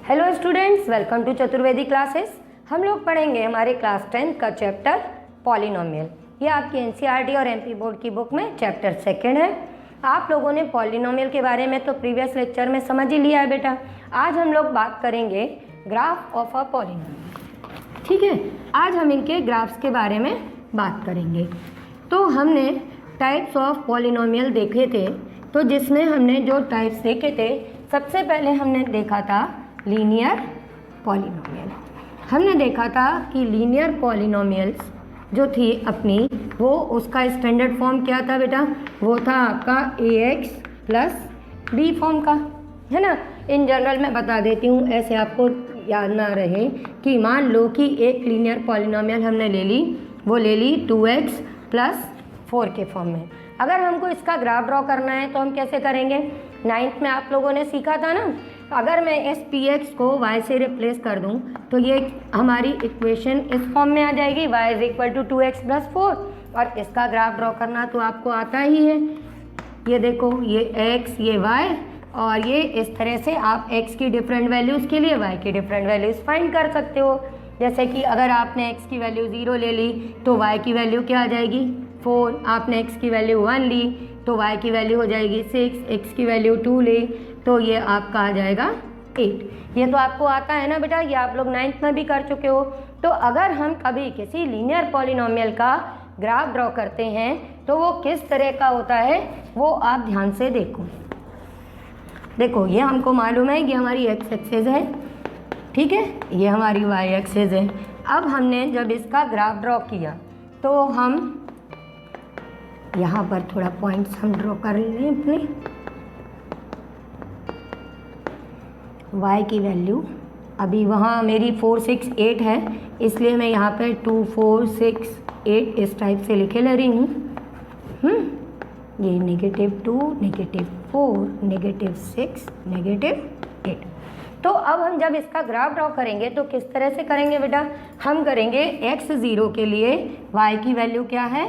Hello students, welcome to Chaturvedi classes. हम लोग पढ़ेंगे हमारे क्लास 10 का चैप्टर पॉलिनोमियल। ये आपकी एनसीईआरटी और एमपी बोर्ड की बुक में चैप्टर 2 है। आप लोगों ने पॉलिनोमियल के बारे में तो प्रीवियस लेक्चर में समझ ही लिया है बेटा। आज हम लोग बात करेंगे ग्राफ ऑफ अ पॉलिनोमियल। ठीक है, आज हम इनके ग्राफ्स के बारे में बात करेंगे। तो हमने टाइप्स ऑफ पॉलिनोमियल देखे थे, तो जिसमें हमने जो टाइप्स देखे थे, सबसे पहले हमने देखा था लीनियर पॉलिनोमियल। हमने देखा था कि लीनियर पॉलिनोमियल्स जो थी अपनी, वो उसका स्टैंडर्ड फॉर्म क्या था बेटा? वो था आपका ax प्लस b फॉर्म का, है ना। इन जनरल मैं बता देती हूँ, ऐसे आपको याद ना रहे, कि मान लो कि एक लीनियर पॉलिनोमियल हमने ले ली, वो ले ली 2x प्लस 4 के फॉर्म में। अगर हमको इसका ग्राफ ड्रॉ करना है तो हम कैसे करेंगे? 9th में आप लोगों ने सीखा था ना, अगर मैं इस px को y से रिप्लेस कर दूं तो ये हमारी इक्वेशन इस फॉर्म में आ जाएगी, y is equal to 2x plus 4। और इसका ग्राफ ड्रॉ करना तो आपको आता ही है। ये देखो, ये x, ये y, और ये इस तरह से आप x की डिफरेंट वैल्यूज़ के लिए y की डिफरेंट वैल्यूज़ फाइंड कर सकते हो। जैसे कि अगर आपने x की वैल्यू 0 ले ली तो y की वैल्यू क्या आ जाएगी? 4। आपने x की वैल्यू 1 ली तो y की वैल्यू हो जाएगी 6। x की वैल्यू 2 ली तो ये आपका आ जाएगा 8। ये तो आपको आता है ना बेटा, ये आप लोग 9th में भी कर चुके हो। तो अगर हम कभी किसी लीनियर पॉलिनोमियल का ग्राफ ड्रॉ करते हैं तो वो किस तरह का होता है, वो आप ध्यान से देखो। देखो, ये हमको मालूम है, ये हमारी x एक्सिस है, ठीक है, ये हमारी y एक्सिस है। अब हमने जब इसका ग्राफ ड्रॉ किया तो हम यहाँ पर थोड़ा पॉइंट्स हम ड्रॉ कर लें अपने। y की वैल्यू अभी वहाँ मेरी 4 6 8 है, इसलिए मैं यहाँ पे 2 4 6 8 इस टाइप से लिखे ले रही हूँ। ये -2, -4, -6, -8। तो अब हम जब इसका ग्राफ ड्रॉ करेंगे तो किस तरह से करेंगे बेटा? हम करेंगे x0 के लिए y की वैल्यू क्या है?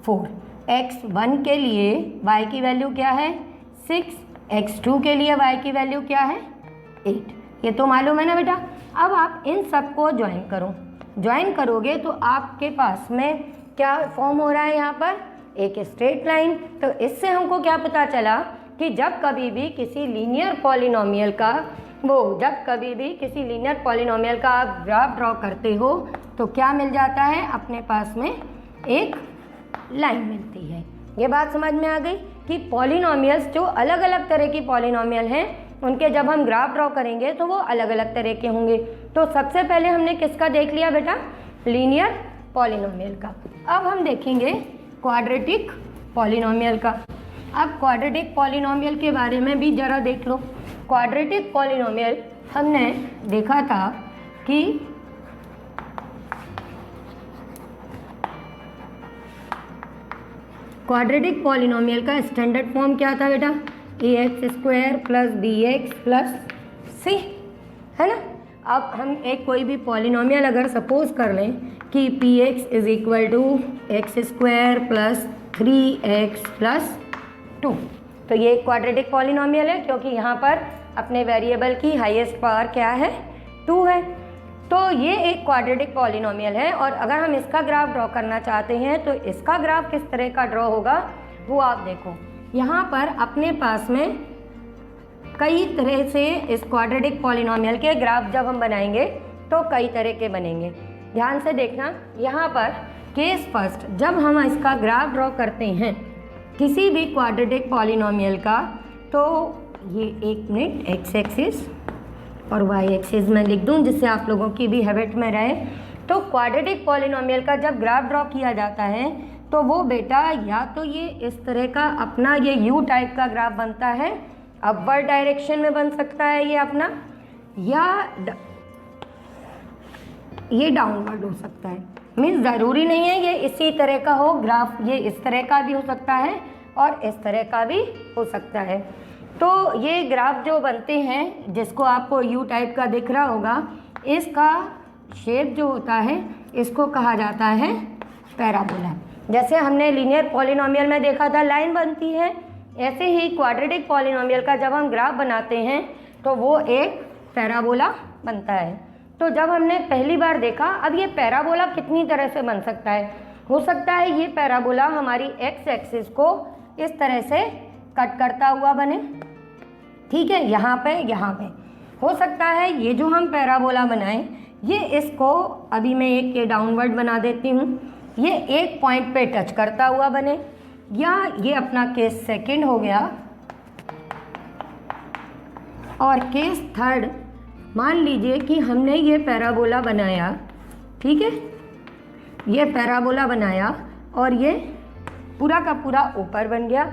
4। x1 के लिए y की वैल्यू क्या है? 6। x2 के लिए y की वैल्यू क्या है? 8। ये तो मालूम है ना बेटा। अब आप इन सबको ज्वाइन करो। ज्वाइन करोगे तो आपके पास में क्या फॉर्म हो रहा है? यहाँ पर एक स्ट्रेट लाइन। तो इससे हमको क्या पता चला कि जब कभी भी किसी लीनियर पॉलिनोमियल का आप ग्राफ ड्रॉ करते हो तो क्या मिल जाता है? अपने पास में एक लाइन मिलती है। ये बात समझ में आ गई कि पॉलिनोमियल्स जो अलग अलग तरह की पॉलिनोमियल हैं, उनके जब हम ग्राफ ड्रॉ करेंगे तो वो अलग अलग तरह के होंगे। तो सबसे पहले हमने किसका देख लिया बेटा? लीनियर पॉलिनोमियल का। अब हम देखेंगे क्वाड्रेटिक पॉलिनोमियल का। अब क्वाड्रेटिक पॉलिनोमियल के बारे में भी ज़रा देख लो। क्वाड्रेटिक पॉलिनोमियल हमने देखा था कि क्वाड्रेटिक पॉलिनोमियल का स्टैंडर्ड फॉर्म क्या था बेटा? ax² plus bx plus c, है ना। अब हम एक कोई भी पॉलिनोमियल अगर सपोज कर लें कि px is equal to x² plus 3x plus 2, तो ये एक क्वाड्रेटिक पॉलिनोमियल है, क्योंकि यहाँ पर अपने वेरिएबल की हाईएस्ट पावर क्या है? 2 है। तो ये एक क्वाड्रेटिक पॉलिनोमियल है। और अगर हम इसका ग्राफ ड्रॉ करना चाहते हैं तो इसका ग्राफ किस तरह का ड्रॉ होगा वो आप देखो। यहाँ पर अपने पास में कई तरह से इस क्वाड्रेटिक पॉलिनोमियल के ग्राफ जब हम बनाएंगे तो कई तरह के बनेंगे। ध्यान से देखना, यहाँ पर केस फर्स्ट जब हम इसका ग्राफ ड्रॉ करते हैं किसी भी क्वाड्रेटिक पॉलिनोमियल का, तो ये एक मिनट x एक्सिस और y एक्सिस में लिख दूं जिससे आप लोगों की भी हैबिट में रहे। तो क्वाड्रेटिक पॉलिनोमियल का जब ग्राफ ड्रॉ किया जाता है तो वो बेटा या तो ये इस तरह का अपना ये U टाइप का ग्राफ बनता है, अपवर्ड डायरेक्शन में बन सकता है ये अपना, या ये डाउनवर्ड हो सकता है। मीन्स ज़रूरी नहीं है ये इसी तरह का हो ग्राफ, ये इस तरह का भी हो सकता है और इस तरह का भी हो सकता है। तो ये ग्राफ जो बनते हैं, जिसको आपको यू टाइप का दिख रहा होगा, इसका शेप जो होता है इसको कहा जाता है पैराबोला। जैसे हमने लीनियर पॉलिनोमियल में देखा था लाइन बनती है, ऐसे ही क्वाड्रेटिक पॉलिनोमियल का जब हम ग्राफ बनाते हैं तो वो एक पैराबोला बनता है। तो जब हमने पहली बार देखा, अब ये पैराबोला कितनी तरह से बन सकता है। हो सकता है ये पैराबोला हमारी एक्स एक्सिस को इस तरह से कट करता हुआ बने, ठीक है, यहाँ पे हो सकता है ये जो हम पैराबोला बनाएं, ये इसको अभी मैं एक के डाउनवर्ड बना देती हूँ, ये एक पॉइंट पे टच करता हुआ बने, या ये अपना केस सेकंड हो गया। और केस थर्ड, मान लीजिए कि हमने ये पैराबोला बनाया, ठीक है, ये पैराबोला बनाया और ये पूरा का पूरा ऊपर बन गया।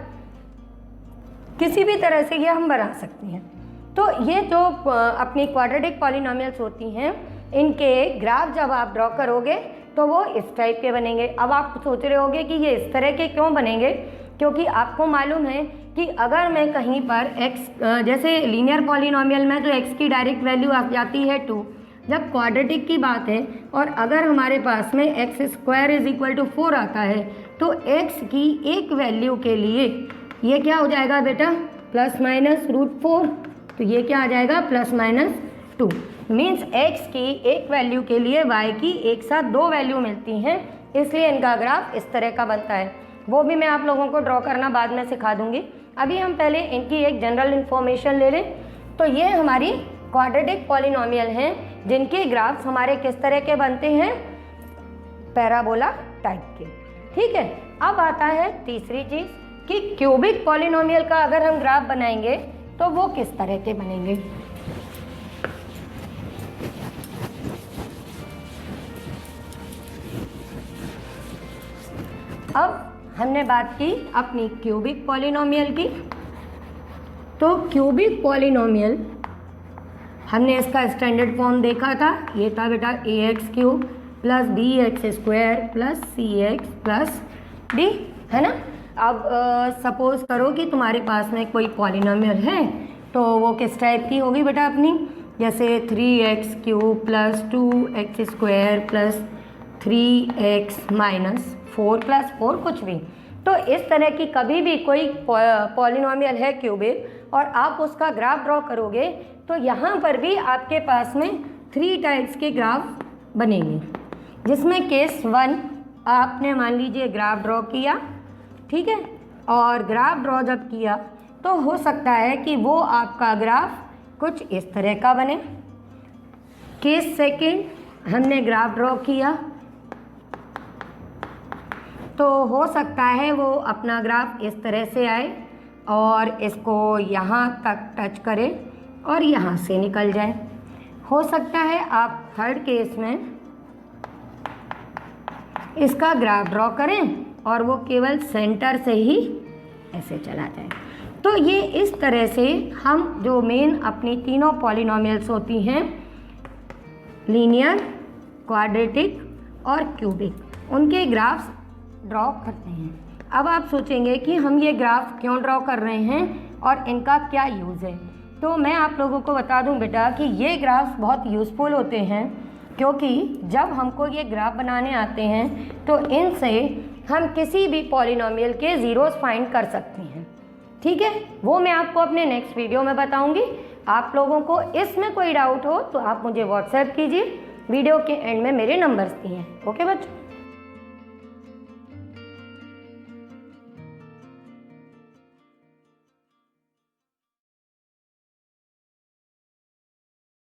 किसी भी तरह से ये हम बना सकते हैं। तो ये जो अपनी क्वाड्रेटिक पॉलिनोमियल्स होती हैं, इनके ग्राफ जब आप ड्रॉ करोगे तो वो इस टाइप के बनेंगे। अब आप सोच रहे होगे कि ये इस तरह के क्यों बनेंगे, क्योंकि आपको मालूम है कि अगर मैं कहीं पर x, जैसे लीनियर पॉलिनोमियल में तो x की डायरेक्ट वैल्यू आ जाती है 2, जब क्वाड्रेटिक की बात है और अगर हमारे पास में x² = 4 आता है, तो x की एक वैल्यू के लिए ये क्या हो जाएगा बेटा, ±√4। तो ये क्या आ जाएगा, ±2। मीन्स x की एक वैल्यू के लिए y की एक साथ 2 वैल्यू मिलती हैं, इसलिए इनका ग्राफ इस तरह का बनता है। वो भी मैं आप लोगों को ड्रॉ करना बाद में सिखा दूंगी। अभी हम पहले इनकी एक जनरल इन्फॉर्मेशन ले लें। तो ये हमारी क्वाड्रेटिक पॉलिनोमियल हैं जिनके ग्राफ्स हमारे किस तरह के बनते हैं, पैराबोला टाइप के, ठीक है। अब आता है तीसरी चीज़ कि क्यूबिक पॉलिनोमियल का अगर हम ग्राफ बनाएंगे तो वो किस तरह के बनेंगे। अब हमने बात की अपनी क्यूबिक पॉलिनोमियल की। तो क्यूबिक पॉलिनोमियल हमने इसका स्टैंडर्ड फॉर्म देखा था, ये था बेटा ax³ + bx² + cx + d, है ना। अब सपोज करो कि तुम्हारे पास में कोई पॉलिनोमियल है, तो वो किस टाइप की होगी बेटा अपनी, जैसे 3x³ + 2x² + 3x - 4 + 4 कुछ भी। तो इस तरह की कभी भी कोई पॉलिनोमियल है क्यूबिक और आप उसका ग्राफ ड्रॉ करोगे तो यहाँ पर भी आपके पास में 3 टाइप्स के ग्राफ बनेंगे, जिसमें केस 1 आपने मान लीजिए ग्राफ ड्रॉ किया, ठीक है, और ग्राफ ड्रॉ जब किया तो हो सकता है कि वो आपका ग्राफ कुछ इस तरह का बने। केस सेकंड हमने ग्राफ ड्रॉ किया तो हो सकता है वो अपना ग्राफ इस तरह से आए और इसको यहाँ तक टच करे और यहाँ से निकल जाए। हो सकता है आप थर्ड केस में इसका ग्राफ ड्रॉ करें और वो केवल सेंटर से ही ऐसे चला जाए। तो ये इस तरह से हम जो मेन अपनी तीनों पॉलिनोमियल्स होती हैं, लीनियर, क्वाड्रेटिक और क्यूबिक, उनके ग्राफ्स ड्रॉ करते हैं। अब आप सोचेंगे कि हम ये ग्राफ क्यों ड्रॉ कर रहे हैं और इनका क्या यूज़ है। तो मैं आप लोगों को बता दूं बेटा कि ये ग्राफ्स बहुत यूज़फुल होते हैं, क्योंकि जब हमको ये ग्राफ बनाने आते हैं तो इनसे हम किसी भी पॉलिनोमियल के ज़ीरोस फाइंड कर सकते हैं, ठीक है। वो मैं आपको अपने नेक्स्ट वीडियो में बताऊंगी। आप लोगों को इसमें कोई डाउट हो तो आप मुझे व्हाट्सएप कीजिए, वीडियो के एंड में मेरे नंबर्स दिए हैं। ओके बच्चों।